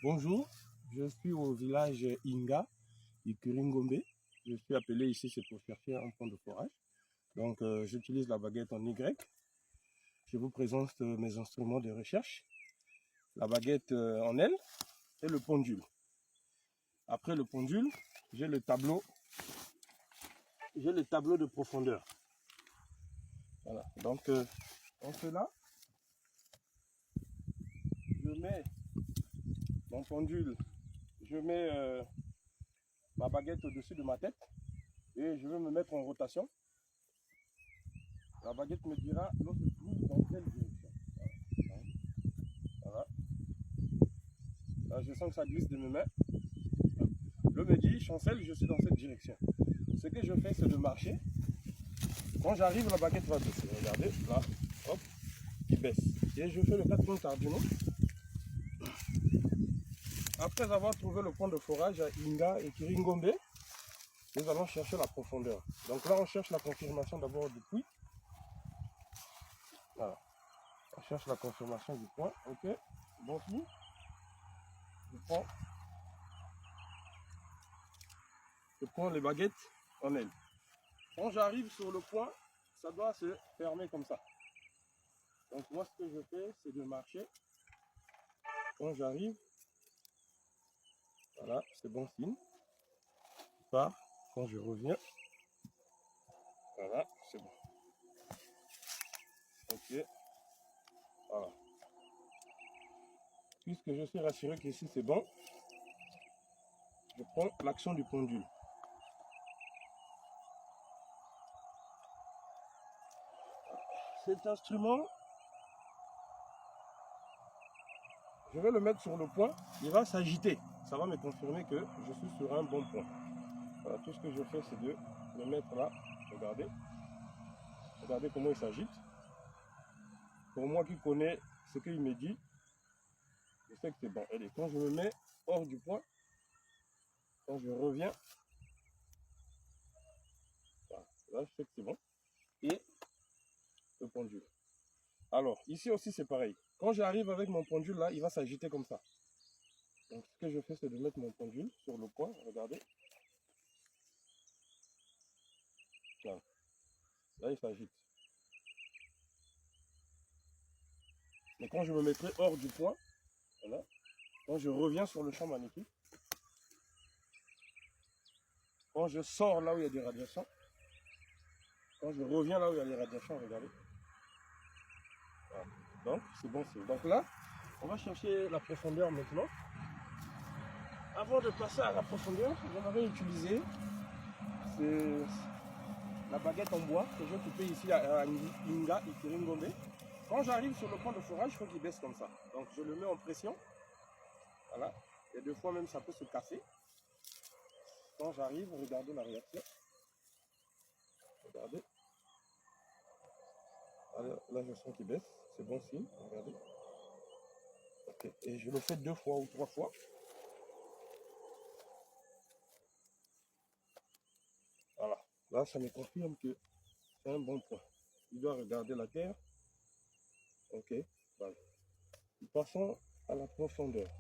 Bonjour, je suis au village Inga, Ikuringombe. Je suis appelé ici, c'est pour chercher un point de forage. Donc, j'utilise la baguette en Y. Je vous présente mes instruments de recherche. La baguette en L et le pendule. Après le pendule, j'ai le tableau de profondeur. Voilà. Donc, en cela, je mets mon pendule, je mets ma baguette au-dessus de ma tête et je vais me mettre en rotation. La baguette me dira l'eau se trouve dans quelle direction. Voilà. Là, je sens que ça glisse de mes mains. L'eau me dit, Chancel, je suis dans cette direction. Ce que je fais, c'est de marcher. Quand j'arrive, la baguette va baisser. Regardez, là, hop, il baisse. Et je fais le 4 points cardinaux. Après avoir trouvé le point de forage à Inga et Kiringombe, nous allons chercher la profondeur. Donc là, on cherche la confirmation d'abord du puits. Voilà. On cherche la confirmation du point. Ok, bon signe. Je prends les baguettes en L. Quand j'arrive sur le point, ça doit se fermer comme ça. Donc moi, ce que je fais, c'est de marcher. Quand j'arrive, voilà, c'est bon signe. Je pars. Quand je reviens, voilà, c'est bon. Ok, voilà. Puisque je suis rassuré qu'ici c'est bon, je prends l'action du pendule. Cet instrument, je vais le mettre sur le point, il va s'agiter. Ça va me confirmer que je suis sur un bon point. Voilà, tout ce que je fais, c'est de le mettre là. Regardez. Regardez comment il s'agite. Pour moi qui connais ce qu'il me dit, je sais que c'est bon. Allez, quand je me mets hors du point, quand je reviens, voilà, là je sais que c'est bon. Et le pendule. Alors, ici aussi c'est pareil. Quand j'arrive avec mon pendule là, il va s'agiter comme ça. Donc ce que je fais, c'est de mettre mon pendule sur le point. Regardez. Voilà. Là, il s'agite. Mais quand je me mettrai hors du point, voilà, quand je reviens sur le champ magnétique, quand je sors là où il y a des radiations, quand je reviens là où il y a des radiations, regardez. Voilà. Donc, c'est bon signe. Donc là, on va chercher la profondeur maintenant. Avant de passer à la profondeur, j'aimerais utiliser la baguette en bois que j'ai coupée ici à Inga et Kiringombe. Quand j'arrive sur le point de forage, il faut qu'il baisse comme ça. Donc je le mets en pression. Voilà. Et des fois même ça peut se casser. Quand j'arrive, regardez la réaction. Regardez. Alors, là je sens qu'il baisse. C'est bon signe. Regardez. Okay. Et je le fais 2 fois ou 3 fois. Voilà. Là, ça me confirme que c'est un bon point. Il doit regarder la terre. Ok. Voilà. Passons à la profondeur.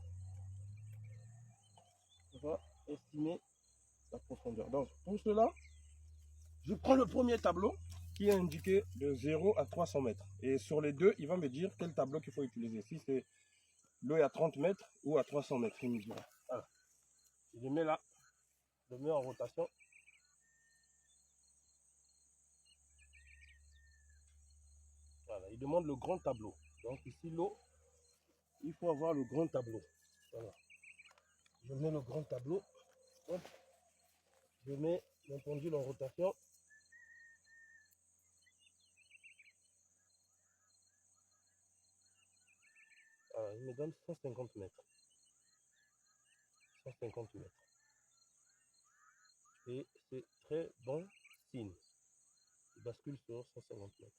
On va estimer la profondeur. Donc, pour cela, je prends le premier tableau qui est indiqué de 0 à 300 mètres. Et sur les deux, il va me dire quel tableau qu'il faut utiliser. Si c'est l'eau est à 30 mètres ou à 300 mètres, il me dira. Voilà. Je le mets là, je le mets en rotation. Voilà, il demande le grand tableau. Donc ici, l'eau, il faut avoir le grand tableau. Voilà. Je mets le grand tableau. Hop. Je mets mon pendule en rotation. Voilà, il me donne 150 mètres. 150 mètres. Et c'est très bon signe. Il bascule sur 150 mètres.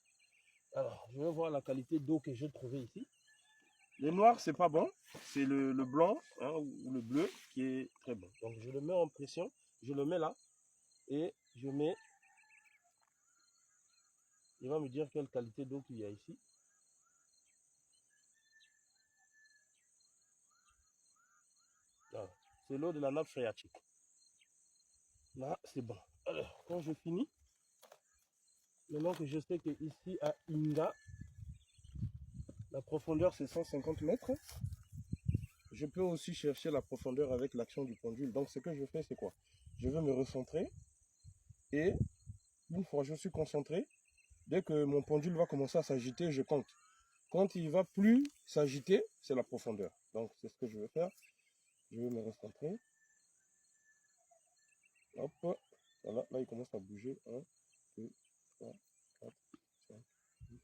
Alors, je vais voir la qualité d'eau que j'ai trouvée ici. Le noir, c'est pas bon. C'est le blanc hein, ou le bleu qui est très bon. Donc, je le mets en pression. Je le mets là. Et je mets... Il va me dire quelle qualité d'eau qu'il y a ici. c'est l'eau de la nappe phréatique. Là, c'est bon. Alors, quand je finis, maintenant que je sais que ici à Inga, la profondeur c'est 150 mètres, je peux aussi chercher la profondeur avec l'action du pendule. Donc ce que je fais, c'est quoi? Je vais me recentrer et une fois que je suis concentré, dès que mon pendule va commencer à s'agiter, je compte. Quand il ne va plus s'agiter, c'est la profondeur. Donc c'est ce que je vais faire. Je vais me recentrer. Hop, voilà, là il commence à bouger. 1, 2, 3, 4, 5, 6.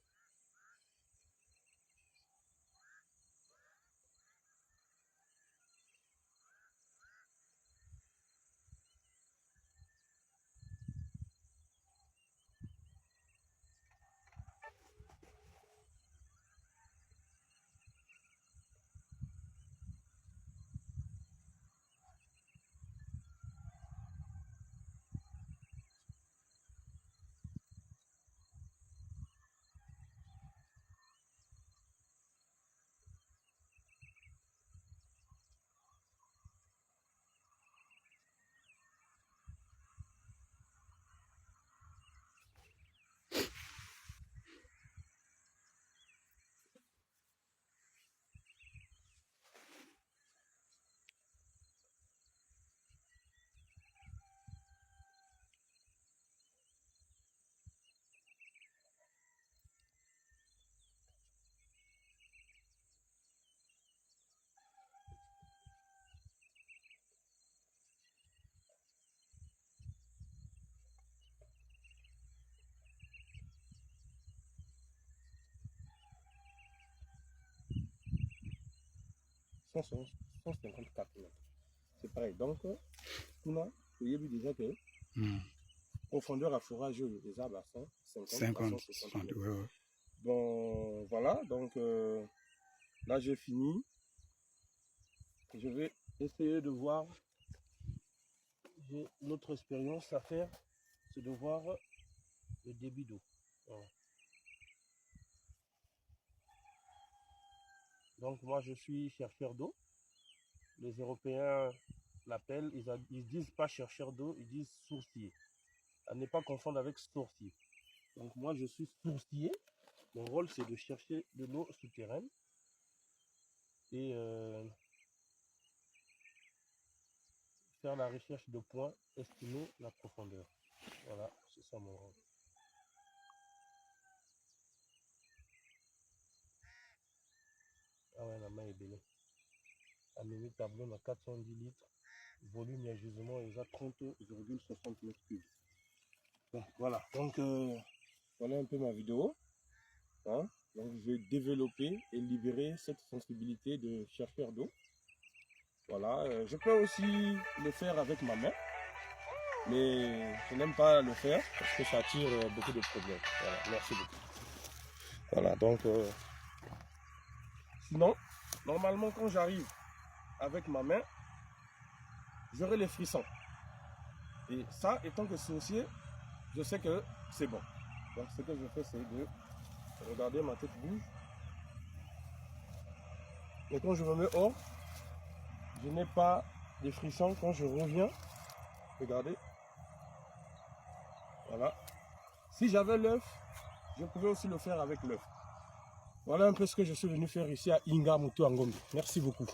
154 mètres. C'est pareil. Donc, on a déjà que profondeur à forage des arbres à 150, 160 mètres. Ouais. Bon, voilà. Donc, là, j'ai fini. Je vais essayer de voir. J'ai une autre expérience à faire. C'est de voir le débit d'eau. Voilà. Donc, moi, je suis chercheur d'eau. Les Européens l'appellent, ils disent pas chercheur d'eau, ils disent sourcier. À ne pas confondre avec sourcier. Donc moi je suis sourcier. Mon rôle c'est de chercher de l'eau souterraine et faire la recherche de points, estimer la profondeur. Voilà, c'est ça mon rôle. Ah ouais, la main est belle. À mes tableau, on a 410 litres. Volume et gisement, il y a 30,60 mètres cubes. Bon, voilà, donc voilà un peu ma vidéo. Hein? Donc je vais développer et libérer cette sensibilité de chercheur d'eau. Voilà, je peux aussi le faire avec ma main, mais je n'aime pas le faire parce que ça attire beaucoup de problèmes. Voilà, merci beaucoup. Voilà, donc sinon, normalement quand j'arrive avec ma main, j'aurai les frissons. Et ça, étant que sourcier, je sais que c'est bon. Donc ce que je fais, c'est de regarder ma tête bouge. Et quand je me mets hors, je n'ai pas des frissons. Quand je reviens, regardez. Voilà. Si j'avais l'œuf, je pouvais aussi le faire avec l'œuf. Voilà un peu ce que je suis venu faire ici à Inga Mutu Ngombe. Merci beaucoup.